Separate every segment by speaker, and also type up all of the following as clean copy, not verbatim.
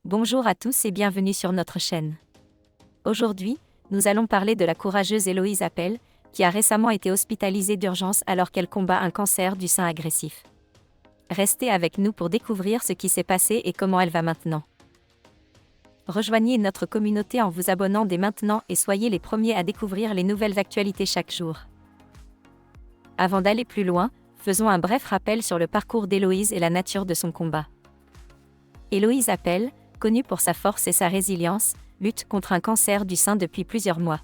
Speaker 1: Bonjour à tous et bienvenue sur notre chaîne. Aujourd'hui, nous allons parler de la courageuse Héloïse Appel, qui a récemment été hospitalisée d'urgence alors qu'elle combat un cancer du sein agressif. Restez avec nous pour découvrir ce qui s'est passé et comment elle va maintenant. Rejoignez notre communauté en vous abonnant dès maintenant et soyez les premiers à découvrir les nouvelles actualités chaque jour. Avant d'aller plus loin, faisons un bref rappel sur le parcours d'Héloïse et la nature de son combat. Héloïse Appel, connue pour sa force et sa résilience, lutte contre un cancer du sein depuis plusieurs mois.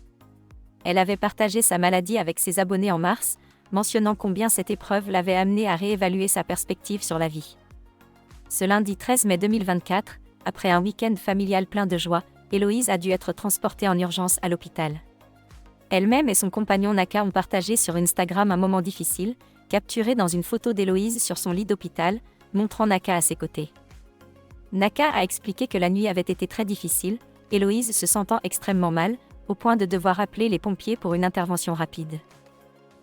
Speaker 1: Elle avait partagé sa maladie avec ses abonnés en mars, mentionnant combien cette épreuve l'avait amenée à réévaluer sa perspective sur la vie. Ce lundi 13 mai 2024, après un week-end familial plein de joie, Héloïse a dû être transportée en urgence à l'hôpital. Elle-même et son compagnon Naka ont partagé sur Instagram un moment difficile, capturé dans une photo d'Héloïse sur son lit d'hôpital, montrant Naka à ses côtés. Naka a expliqué que la nuit avait été très difficile, Héloïse se sentant extrêmement mal, au point de devoir appeler les pompiers pour une intervention rapide.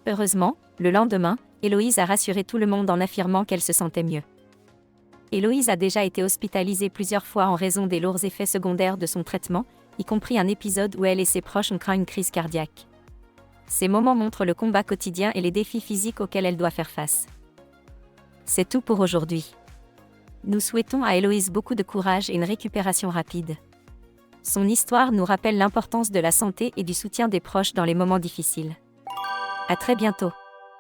Speaker 1: Heureusement, le lendemain, Héloïse a rassuré tout le monde en affirmant qu'elle se sentait mieux. Héloïse a déjà été hospitalisée plusieurs fois en raison des lourds effets secondaires de son traitement, y compris un épisode où elle et ses proches ont craint une crise cardiaque. Ces moments montrent le combat quotidien et les défis physiques auxquels elle doit faire face. C'est tout pour aujourd'hui. Nous souhaitons à Héloïse beaucoup de courage et une récupération rapide. Son histoire nous rappelle l'importance de la santé et du soutien des proches dans les moments difficiles. À très bientôt.